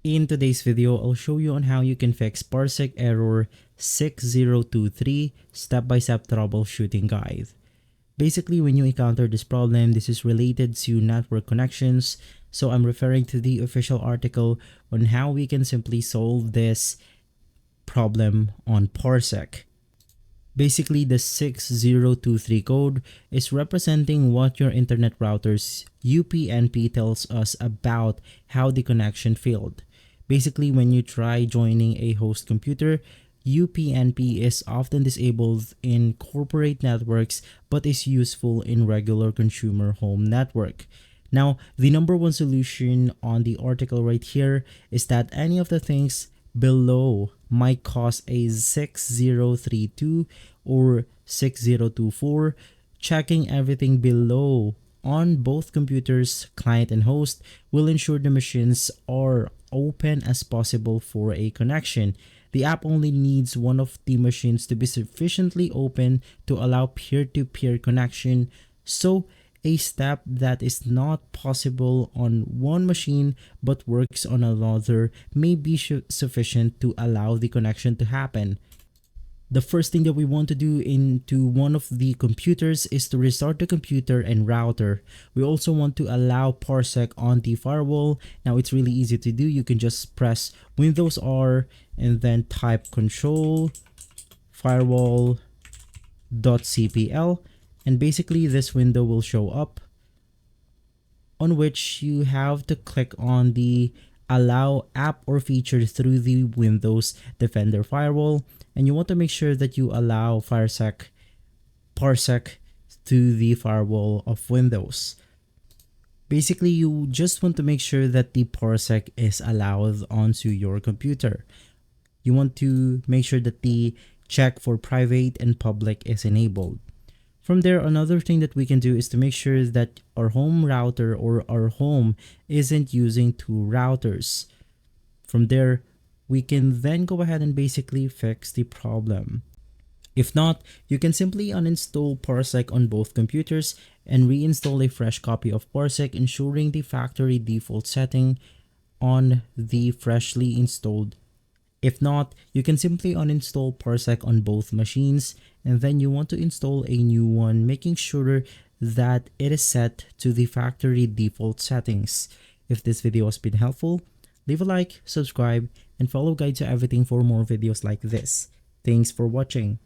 In today's video, I'll show you on how you can fix Parsec error 6023 step-by-step troubleshooting guide. Basically, when you encounter this problem, this is related to network connections, so I'm referring to the official article on how we can simply solve this problem on Parsec. Basically, the 6023 code is representing what your internet router's UPnP tells us about how the connection failed. Basically, when you try joining a host computer, UPnP is often disabled in corporate networks but is useful in regular consumer home network. Now, the number one solution on the article right here is that any of the things below might cause a 6032 or 6024. Checking everything below on both computers, client and host, will ensure the machines are open as possible for a connection. The app only needs one of the machines to be sufficiently open to allow peer-to-peer connection, so a step that is not possible on one machine but works on another may be sufficient to allow the connection to happen. The first thing that we want to do into one of the computers is to restart the computer and router. We also want to allow Parsec on the firewall. Now it's really easy to do. You can just press Windows R and then type control firewall.cpl, and basically this window will show up, on which you have to click on the allow app or feature through the Windows Defender firewall, and you want to make sure that you allow Parsec to the firewall of Windows. Basically, you just want to make sure that the Parsec is allowed onto your computer. You want to make sure that the check for private and public is enabled. From there, another thing that we can do is to make sure that our home router or our home isn't using two routers. From there, we can then go ahead and basically fix the problem. If not, you can simply uninstall Parsec on both computers and reinstall a fresh copy of Parsec, ensuring the factory default setting on the freshly installed. If not, you can simply uninstall Parsec on both machines, and then you want to install a new one, making sure that it is set to the factory default settings. If this video has been helpful, leave a like, subscribe, and follow Guide to Everything for more videos like this. Thanks for watching.